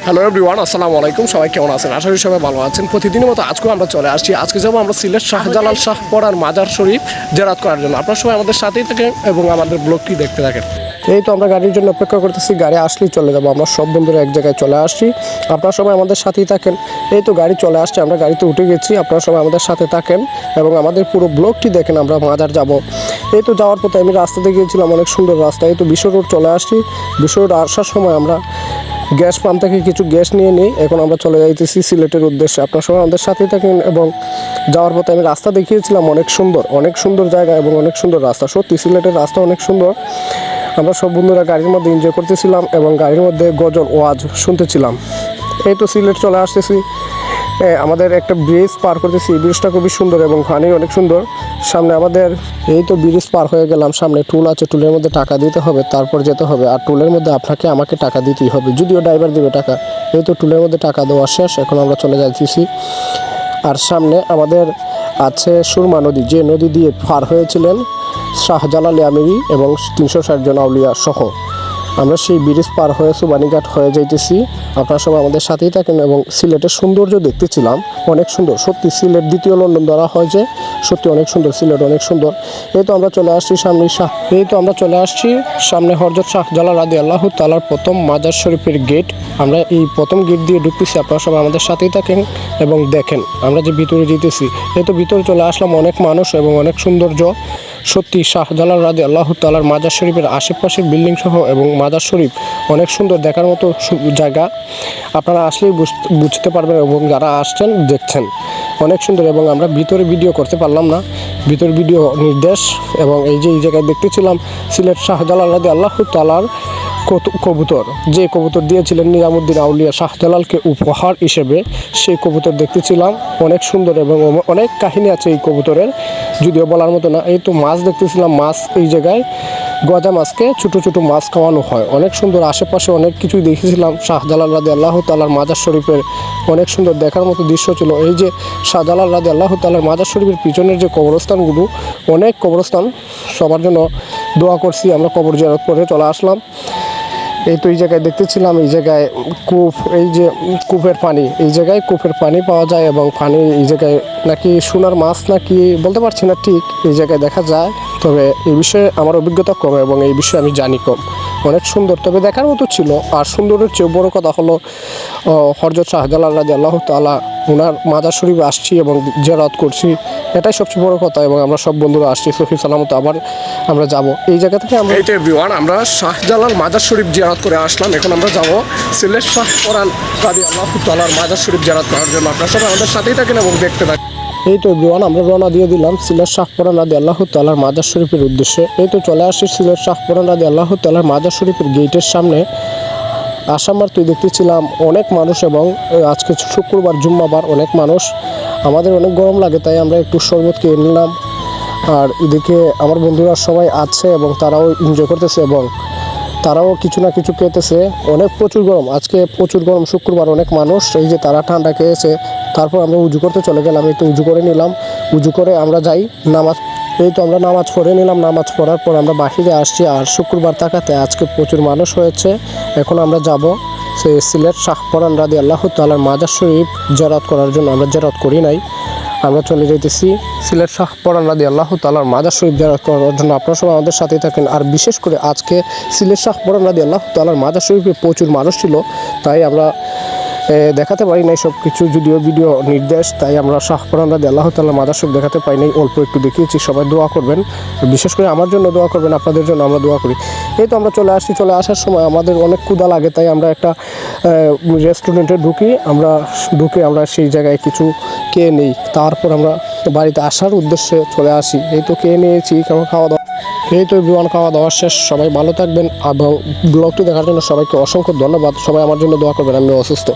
Hello everyone, আসসালামু আলাইকুম। সবাই কেমন আছেন? আশা করি সবাই ভালো আছেন। প্রতিদিনের মতো আজকেও আমরা চলে আসছি। আজকে যাবো আমরা সিলেট শাহজালাল শাহপরার মাজার শরীফ জিয়ারত করার জন্য। আপনারা সবাই আমাদের সাথেই থাকেন এবং আমাদের ব্লগটি দেখতে থাকেন। এই তো আমরা গাড়ির জন্য অপেক্ষা করতেছি, গাড়ি আসলেই চলে যাবো। আমরা সব বন্ধুরা এক জায়গায় চলে আসছি, আপনারা সবাই আমাদের সাথেই থাকেন। এই তো গাড়ি চলে আসছে, আমরা গাড়িতে উঠে গেছি। আপনারা সবাই আমাদের সাথে থাকেন এবং আমাদের পুরো ব্লগটি দেখেন। আমরা মাজার যাব। এই তো যাওয়ার পথে আমি রাস্তাতে গিয়েছিলাম, অনেক সুন্দর রাস্তা। এই তো বিশ্ব রোড চলে আসছি। বিশ্ব রোড আসার সময় আমরা গ্যাস পাম্প থেকে কিছু গ্যাস নিয়ে নিই। এখন আমরা চলে যাইতেছি সিলেটের উদ্দেশ্যে। আপনার সবাই আমাদের সাথেই থাকেন এবং যাওয়ার পথে আমি রাস্তা দেখিয়েছিলাম, অনেক সুন্দর জায়গা এবং অনেক সুন্দর রাস্তা। সত্যি সিলেটের রাস্তা অনেক সুন্দর। আমরা সব বন্ধুরা গাড়ির মধ্যে এনজয় করতেছিলাম এবং গাড়ির মধ্যে গজল ওয়াজ শুনতেছিলাম। এই তো সিলেট চলে আসতেছি, আমাদের একটা ব্রিজ পার করতেছি। এই ব্রিজটা খুবই সুন্দর এবং পানি অনেক সুন্দর। সামনে আমাদের এই তো ব্রিজ পার হয়ে গেলাম, সামনে টুল আছে, টুলের মধ্যে টাকা দিতে হবে, তারপর যেতে হবে। আর টুলের মধ্যে আমাকে টাকা দিতেই হবে, যদিও ড্রাইভার দেবে টাকা। এই তো টুলের মধ্যে টাকা দেওয়া শেষ, এখন আমরা চলে যাচ্ছি। আর সামনে আমাদের আছে সুরমা নদী, যে নদী দিয়ে পার হয়েছিলেন শাহজালাল আমিরি এবং 360 জন আউলিয়া সহ। আমরা সেই ব্রিজ পার হয়ে সুবানীঘাট হয়ে যাইতেছি। আপনারা সবাই আমাদের সাথেই থাকেন এবং সিলেটের সৌন্দর্য দেখতেছিলাম, অনেক সুন্দর। সত্যি সিলেট দ্বিতীয় লন্ডন ধরা হয় যে, সত্যি অনেক সুন্দর, সিলেট অনেক সুন্দর। এই তো আমরা চলে আসছি সামনে হযরত শাহজালাল রাদিয়াল্লাহু তাআলার প্রথম মাজার শরীফের গেট। আমরা এই প্রথম গেট দিয়ে ঢুকতেছি। আপনারা সবাই আমাদের সাথেই থাকেন এবং দেখেন আমরা যে ভিতরে যেতেছি। এই তো ভিতরে চলে আসলাম, অনেক মানুষ এবং অনেক সৌন্দর্য। সত্যি শাহজালাল রাদিয়াল্লাহু তাআলার মাজার শরীফের আশেপাশের বিল্ডিং সহ এবং মাজার শরীফ অনেক সুন্দর, দেখার মতো জায়গা। আপনারা আসলেই বুঝতে পারবেন এবং যারা আসছেন দেখছেন অনেক সুন্দর। এবং আমরা ভিতরে ভিডিও করতে পারলাম না, ভিতরে ভিডিও নির্দেশ। এবং এই জায়গায় দেখতেছিলাম সিলেট শাহজালাল রাদিয়াল্লাহু তাআলার কবুতর, যে কবুতর দিয়েছিলেন নিজামুদ্দিন আউলিয়া শাহজালালকে উপহার হিসেবে, সেই কবুতর দেখতেছিলাম। অনেক সুন্দর এবং অনেক কাহিনী আছে এই কবুতরের, যদিও বলার মতো না। এই তো মাছ দেখতেছিলাম, মাছ এই জায়গায় গজা মাছকে ছোটো ছোটো মাছ খাওয়ানো হয়, অনেক সুন্দর। আশেপাশে অনেক কিছুই দেখেছিলাম। শাহজালাল রাদিয়াল্লাহু তাআলার মাজার শরীফের অনেক সুন্দর দেখার মতো দৃশ্য ছিল। এই যে শাহজালাল রাদিয়াল্লাহু তাআলার মাজার শরীফের পিছনের যে কবরস্থানগুলো, অনেক কবরস্থান, সবার জন্য দোয়া করছি। আমরা কবর জিয়ারত করে চলে আসলাম। এই তো এই জায়গায় দেখতেছিলাম, এই জায়গায় কূপ, এই যে কূপের পানি, এই জায়গায় কূপের পানি পাওয়া যায় এবং পানি এই জায়গায় নাকি সোনার মাছ নাকি বলতে পারছি না ঠিক, এই জায়গায় দেখা যায়। তবে এই বিষয়ে আমার অভিজ্ঞতা কম এবং এই বিষয়ে আমি জানি কম। অনেক সুন্দর, তবে দেখার মতো ছিল। আর সুন্দরের চেয়ে বড় কথা হলো হযরত শাহজালাল রাদিয়াল্লাহু তাআলা ওনার মাজার শরীফে আসছি এবং জিয়ারত করছি, এটাই সবচেয়ে বড় কথা। এবং আমরা সব বন্ধুরা আসছি সহি সালামত, আবার আমরা যাব এই জায়গা থেকে। আমরা শাহজালাল মাজার শরীফ জিয়ারত করে আসলাম। এখন আমরা যাব সিলেট শাহপরান রাদিয়াল্লাহু তাআলার মাজার শরীফ জিয়ারত করার জন্য। আপনারা সবাই আমাদের সাথেই থাকেন এবং দেখতে থাকেন। এই তো এভরিওয়ান, আমরা রওনা দিয়ে দিলাম সিলেট শাহপরান রাদিয়াল্লাহু তাআলার মাজার শরীফের উদ্দেশ্যে। এই তো চলে আসছি সিলেট শাহপরান রাদিয়াল্লাহু তাআলার মাজার শরীফের গেটের সামনে। আসামার তুই দেখতেছিলাম অনেক মানুষ এবং আজকে শুক্রবার জুম্মাবার, অনেক মানুষ। আমাদের অনেক গরম লাগে, তাই আমরা একটু শরবত খেয়ে নিলাম। আর এদিকে আমার বন্ধুরা সবাই আছে এবং তারাও এনজয় করতেছে এবং তারাও কিছু না কিছু খেতেছে। প্রচুর গরম, আজকে প্রচুর গরম, শুক্রবার, অনেক মানুষ। এই যে তারা ঠান্ডা খেয়েছে। তারপর আমরা উজু করতে চলে গেলাম। এই তো উজু করে নিলাম, উজু করে আমরা যাই নামাজ। এই তো আমরা নামাজ পড়ে নিলাম, নামাজ পড়ার পর আমরা বাহিরে আসছি। আর শুক্রবার থাকাতে আজকে প্রচুর মানুষ হয়েছে। এখন আমরা যাব সেই সিলেট শাহপরান রাদিয়াল্লাহু তাআলার মাজার শরীফ জিয়ারত করার জন্য। আমরা জিয়ারত করি নাই, আমরা চলে যাইতেছি সিলেট শাহপরান রাদিয়াল্লাহু তাআলার মাজার শরীফ জিয়ারত করার জন্য। আপনারা সবাই আমাদের সাথেই থাকেন। আর বিশেষ করে আজকে সিলেট শাহপরান রাদিয়াল্লাহু তাআলার মাজার শরীফে প্রচুর মানুষ ছিল, তাই আমরা দেখাতে পারি নাই সব কিছু, যদিও ভিডিও নির্দেশ, তাই আমরা শাহপরান রাদিয়াল্লাহু তাআলার মাজার শরীফ দেখাতে পাই নাই, অল্প একটু দেখিয়েছি। সবাই দোয়া করবেন, বিশেষ করে আমার জন্য দোয়া করবেন, আপনাদের জন্য আমরা দোয়া করি। এই তো আমরা চলে আসছি। চলে আসার সময় আমাদের অনেক ক্ষুধা লাগে, তাই আমরা একটা রেস্টুরেন্টে ঢুকে আমরা সেই জায়গায় কিছু খেয়ে নিই। তারপর আমরা বাড়িতে আসার উদ্দেশ্যে চলে আসি। এই তো খেয়ে নিয়েছি, খাওয়া দাওয়া। এই তো এভরিওয়ান, খাওয়া দাওয়া শেষ। সবাই ভালো থাকবেন এবং ব্লগটি দেখার জন্য সবাইকে অসংখ্য ধন্যবাদ। সবাই আমার জন্য দোয়া করবেন, আমি অসুস্থ।